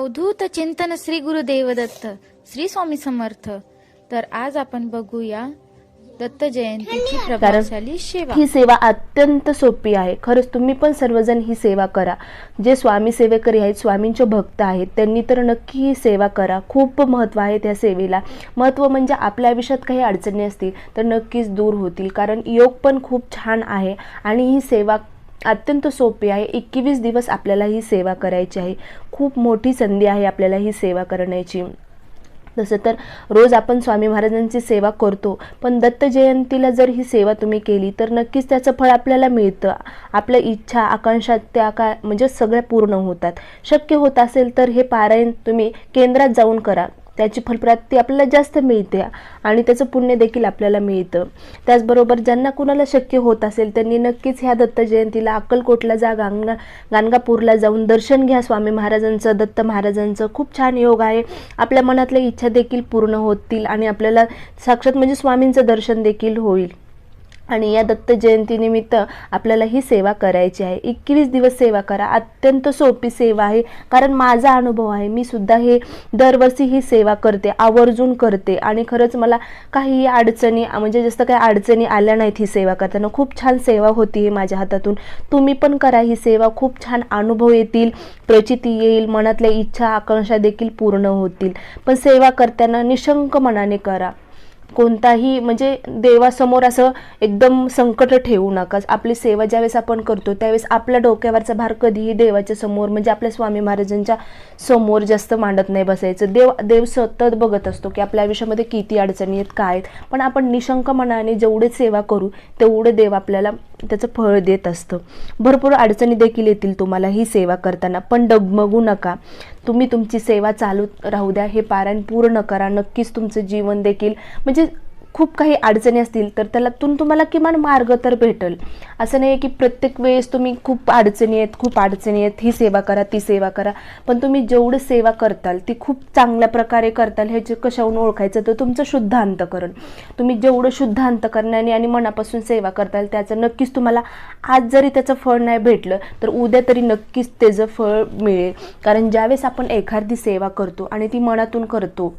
अवधूत चिंतन श्री गुरुदेव दत्त श्री स्वामी समर्थ। तर आज आपण बघूया दत्त जयंतीची प्रभावशाली सेवा। ही सेवा अत्यंत सोपी आहे। खरंच तुम्ही पण सर्वजण ही सेवा करा। जे स्वामी सेवेकरी आहेत, स्वामींचे भक्त आहेत, त्यांनी तर नक्की ही सेवा करा। खूप महत्त्व आहे त्या सेवेला। महत्त्व म्हणजे आपल्या आयुष्यात काही अडचणी असतील तर नक्कीच दूर होतील, कारण योग पण खूप छान आहे आणि ही सेवा अत्यंत सोपी आहे। 21 दिवस आपल्याला ही सेवा करायची आहे। खूप मोठी संधी आहे आपल्याला ही सेवा करण्याची। तसं तर रोज आपण स्वामी महाराजांची सेवा करतो, पण दत्त जयंतीला जर ही सेवा तुम्ही केली तर नक्कीच त्याचं फळ आपल्याला मिळतं। आपल्या इच्छा आकांक्षा त्या म्हणजे सगळ्या पूर्ण होतात। शक्य होत असेल तर हे पारायण तुम्ही केंद्रात जाऊन करा, त्याची फलप्राप्ती आपल्याला जास्त मिळते आणि त्याचं पुण्य देखील आपल्याला मिळतं। त्याचबरोबर ज्यांना कुणाला शक्य होत असेल त्यांनी नक्कीच ह्या दत्त जयंतीला अक्कलकोटला जा, गाणगापूरला जाऊन दर्शन घ्या स्वामी महाराजांचं, दत्त महाराजांचं। खूप छान योग आहे। आपल्या मनातल्या इच्छा देखील पूर्ण होतील आणि आपल्याला साक्षात म्हणजे स्वामींचं दर्शन देखील होईल। आणि या दत्त जयंतीनिमित्त आपल्याला ही सेवा करायची आहे। 21 दिवस सेवा करा। अत्यंत सोपी सेवा आहे, कारण माझा अनुभव आहे। मी सुद्धा हे दरवर्षी ही सेवा करते, आवर्जून करते आणि खरंच मला काही अडचणी म्हणजे जास्त काही अडचणी आल्या नाहीत ही सेवा करताना। खूप छान सेवा होती ही माझ्या हातातून। तुम्ही पण करा ही सेवा, खूप छान अनुभव येतील, प्रचिती येईल, मनातल्या इच्छा आकांक्षा देखील पूर्ण होतील। पण सेवा करताना निशंक मनाने करा। कोणताही म्हणजे देवासमोर असं एकदम संकट ठेवू नका। आपली सेवा ज्यावेळेस आपण करतो त्यावेळेस आपल्या डोक्यावरचा भार कधीही देवाच्या समोर म्हणजे आपल्या स्वामी महाराजांच्या समोर जास्त मांडत नाही बसायचं। देव सतत बघत असतो की आपल्या आयुष्यामध्ये किती अडचणी आहेत, काय आहेत, पण आपण निशंक मनाने जेवढे सेवा करू तेवढे देव आपल्याला त्याचं फळ देत असतं। भरपूर अडचणी देखील येतील तुम्हाला ही सेवा करताना, पण डगमगू नका। तुम्ही तुमची सेवा चालू राहू द्या, हे पारायण पूर्ण करा। नक्कीच तुमचं जीवन देखील म्हणजे खूप काही अडचणी असतील तर त्यातून तुम्हाला किमान मार्ग तर भेटेल। असं नाही की प्रत्येक वेळेस तुम्ही खूप अडचणी आहेत ही सेवा करा ती सेवा करा, पण तुम्ही जेवढी सेवा करताल ती खूप चांगल्या प्रकारे करताल हे कशावरून ओळखायचं तर तुमचं शुद्ध अंतःकरण। तुम्ही जेवढं शुद्ध अंतःकरणाने आणि मनापासून सेवा करताल त्याचं नक्कीच तुम्हाला आज जरी त्याचं फळ नाही भेटलं तर उद्या तरी नक्कीच त्याचं फळ मिळेल। कारण ज्यावेळेस आपण एखादी सेवा करतो आणि ती मनातून करतो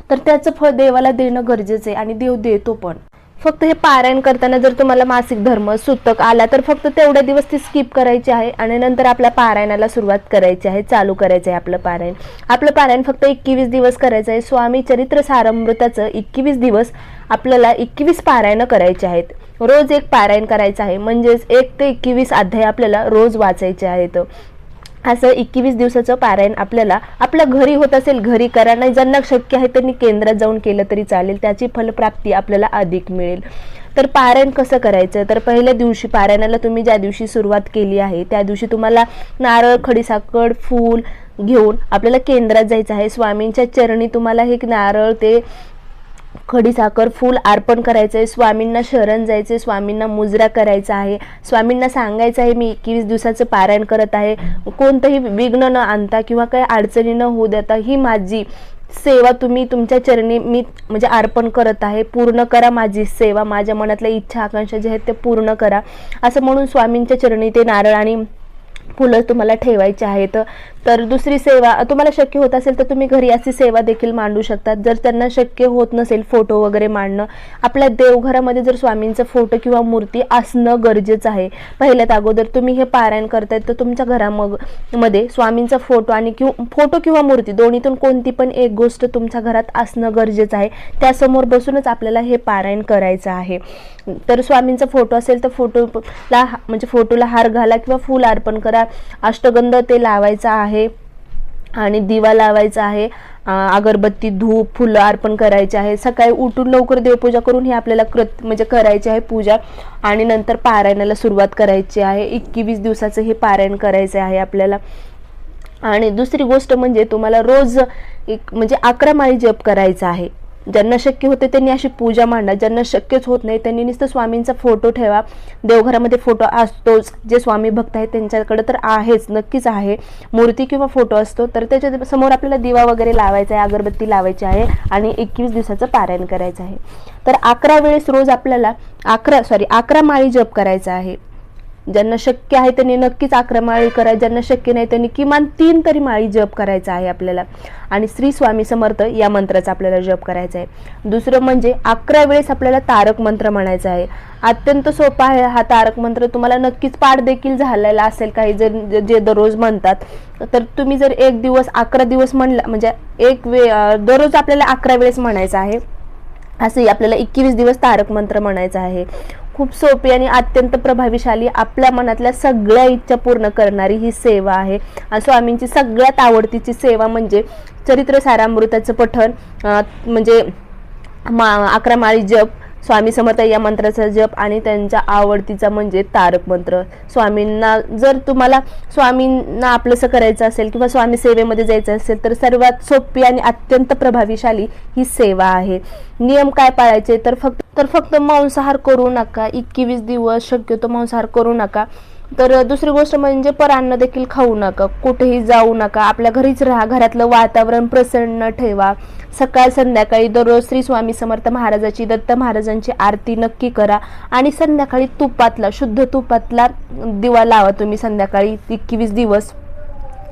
तर त्याचं फळ देवाला देणं गरजेचं आहे आणि देव देतो पण। फक्त हे पारायण करताना जर तुम्हाला मासिक धर्म सुतक आला तर फक्त तेवढ्या दिवस ती स्किप करायची आहे आणि नंतर आपल्या पारायणाला सुरुवात करायची आहे, चालू करायचं आहे आपलं पारायण। आपलं पारायण फक्त 21 दिवस करायचं आहे। स्वामी चरित्र सारामृताचं 21 दिवस आपल्याला 21 पारायण करायचे आहेत। रोज एक पारायण करायचं आहे, म्हणजेच 1 ते 21 अध्याय आपल्याला रोज वाचायचे आहेत। असं 21 दिवसाचं पारायण आपल्याला आपल्या घरी होत असेल घरी करा, नाही ज्यांना शक्य आहे त्यांनी केंद्रात जाऊन केलं तरी चालेल, त्याची फलप्राप्ती आपल्याला अधिक मिळेल। तर पारायण कसं करायचं तर पहिल्या दिवशी पारायणाला तुम्ही ज्या दिवशी सुरुवात केली आहे त्या दिवशी तुम्हाला नारळ, खडीसाखर, फूल घेऊन आपल्याला केंद्रात जायचं आहे। स्वामींच्या चरणी तुम्हाला हे नारळ ते खडीसाखर फूल अर्पण करायचं आहे। स्वामींना शरण जायचे, स्वामींना मुजरा करायचा आहे, स्वामींना सांगायचं आहे मी 21 दिवसाचं पारायण करत आहे, कोणतंही विघ्न न आणता किंवा काही अडचणी न होऊ देता ही माझी सेवा तुम्ही तुमच्या चरणी मी म्हणजे अर्पण करत आहे, पूर्ण करा माझी सेवा, माझ्या मनातल्या इच्छा आकांक्षा जे आहेत ते पूर्ण करा असं म्हणून स्वामींच्या चरणी ते नारळ आणि फुलं तुम्हाला ठेवायचे आहेत। तर दुसरी सेवा तुम्हाला शक्य होत असेल तर तुम्ही घरी अशी सेवा देखील मांडू शकतात। जर त्यांना शक्य होत नसेल फोटो वगैरे मांडणं, आपल्या देवघरामध्ये जर स्वामींचा फोटो किंवा मूर्ती असणं गरजेचं आहे। पहिल्यात अगोदर तुम्ही हे पारायण करतायत तर तुमच्या घरामध्ये स्वामींचा फोटो आणि फोटो किंवा मूर्ती दोन्हीतून कोणती पण एक गोष्ट तुमच्या घरात असणं गरजेचं आहे। त्यासमोर बसूनच आपल्याला हे पारायण करायचं आहे। तर स्वामींचा फोटो असेल तर फोटोला हार घाला किंवा फूल अर्पण करा, अष्टगंध ते लावायचा आहे आणि दिवा लावायचा आहे, अगरबत्ती, धूप, फुलं अर्पण करायचे आहे। सकाळी उठून लवकर देवपूजा करून हे आपल्याला म्हणजे करायची आहे पूजा आणि नंतर पारायणाला सुरुवात करायची आहे। 21 दिवसाचं हे पारायण करायचं आहे आपल्याला। आणि दुसरी गोष्ट म्हणजे तुम्हाला रोज म्हणजे 11 माळी जप करायचा आहे। ज्यांना शक्य होते त्यांनी अशी पूजा मांडा, ज्यांना शक्यच होत नाही त्यांनी नुसतं स्वामींचा फोटो ठेवा। देवघरामध्ये फोटो असतोच, जे स्वामी भक्त आहेत त्यांच्याकडे तर आहेच, नक्कीच आहे, मूर्ती किंवा फोटो असतो। तर त्याच्या समोर आपल्याला दिवा वगैरे लावायचा आहे, अगरबत्ती लावायची आहे आणि 21 दिवसाचं पारायण करायचं आहे। तर 11 वेळेस रोज आपल्याला 11 माळी जप करायचा आहे। ज्यांना शक्य आहे त्यांनी नक्कीच 11 माळी करा, ज्यांना शक्य नाही त्यांनी किमान 3 तरी माळी जप करायचा आहे आपल्याला. आणि श्री स्वामी समर्थ या मंत्राचा आपल्याला जप करायचा आहे. दुसरं म्हणजे 11 वेळेस आपल्याला तारक मंत्र म्हणायचा आहे. अत्यंत सोपा आहे हा तारक मंत्र. तुम्हाला नक्कीच पाठ देखील झालेला असेल काही जर जे दररोज म्हणतात. तर तुम्ही जर एक दिवस 11 दिवस म्हणला म्हणजे दररोज आपल्याला 11 वेळेस म्हणायचं आहे. असंही आपल्याला 21 दिवस तारक मंत्र म्हणायचा आहे. खूप सोपी आणि अत्यंत प्रभावीशाली, आपल्या मनातल्या सगळ्या इच्छा पूर्ण करणारी ही सेवा आहे. स्वामींची सगळ्यात आवडतीची सेवा म्हणजे चरित्र सारामृताचं पठण, म्हणजे 11 माळी जप, स्वामी समर्थ या मंत्राचा जप आणि त्यांच्या आवडतीचा म्हणजे तारक मंत्र. स्वामींना जर तुम्हाला स्वामींना आपलंसं करायचं असेल किंवा स्वामी सेवेमध्ये जायचं असेल तर सर्वात सोपी आणि अत्यंत प्रभावीशाली ही सेवा आहे. नियम काय पाळायचे तर फक्त मांसाहार करू नका. 21 दिवस शक्यतो मांसाहार करू नका. तर दुसरी गोष्ट म्हणजे परान्न देखील खाऊ नका, कुठेही जाऊ नका, आपल्या घरीच राहा, घरातलं वातावरण प्रसन्न ठेवा. सकाळ संध्याकाळी दररोज श्री स्वामी समर्थ महाराजाची, दत्त महाराजांची आरती नक्की करा आणि संध्याकाळी शुद्ध तुपातला दिवा लावा तुम्ही संध्याकाळी 21 दिवस.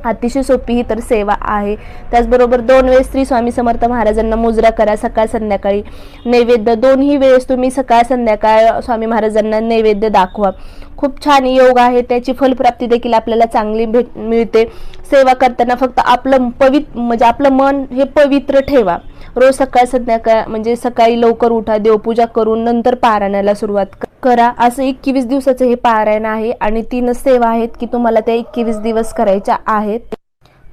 अतिशय सोपी ही तर सेवा आहे. त्याचबरोबर 2 वेळेस श्री स्वामी समर्थ महाराजांना मुजरा करा, सकाळ संध्याकाळी. नैवेद्य 2ही वेळेस तुम्ही सकाळ संध्याकाळ स्वामी महाराजांना नैवेद्य दाखवा. खूप छान योग आहे, त्याची फलप्राप्ती देखील आपल्याला चांगली मिळते. सेवा करताना फक्त आपलं मन हे पवित्र ठेवा. रोज सकाळ संध्याकाळ म्हणजे सकाळी लवकर उठा, देवपूजा करून नंतर पारायणाला सुरुवात करा. असं 21 दिवसाचं हे पारायण आहे आणि 3 सेवा आहेत की तुम्हाला त्या 21 दिवस करायच्या आहेत.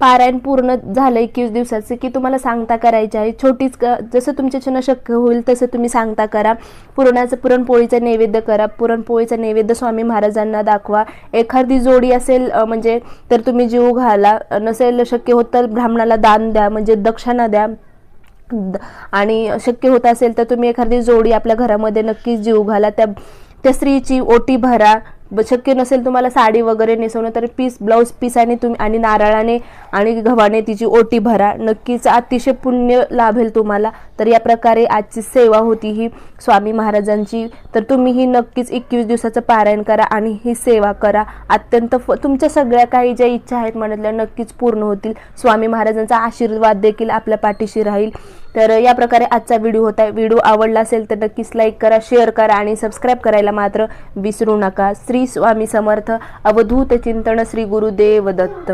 पारायण पूर्ण झालं 21 दिवसाचं की तुम्हाला सांगता करायची आहे. छोटीच जसं तुमच्याच्यानं शक्य होईल तसं तुम्ही सांगता करा. पुरणपोळीचा नैवेद्य करा. पुरणपोळीचा नैवेद्य स्वामी महाराजांना दाखवा. एखादी जोडी असेल म्हणजे तर तुम्ही जीव घाला, नसेल शक्य होत तर ब्राह्मणाला दान द्या म्हणजे दक्षिणा द्या. आणि शक्य होत असेल तर तुम्ही एखादी जोडी आपल्या घरामध्ये नक्कीच जीव घाला. त्या स्त्रीची ओटी भरा. शक्य नसेल तुम्हाला साडी वगैरे नेसवणं तर ब्लाऊज पीस आणि नारळाने आणि गव्हाने तिची ओटी भरा. नक्कीच अतिशय पुण्य लाभेल तुम्हाला. तर या प्रकारे आजची सेवा होती ही स्वामी महाराजांची. तर तुम्ही ही नक्कीच 21 दिवसाचं पारायण करा आणि ही सेवा करा. अत्यंत तुमच्या सगळ्या काही ज्या इच्छा आहेत मनातल्या नक्कीच पूर्ण होतील. स्वामी महाराजांचा आशीर्वाद देखील आपल्या पाठीशी राहील. तर या प्रकारे आजचा व्हिडिओ होता. व्हिडिओ आवडला असेल तर नक्कीच लाईक करा, शेअर करा आणि सबस्क्राईब करायला मात्र विसरू नका. श्री स्वामी समर्थ. अवधूत चिंतन. श्री गुरुदेव दत्त.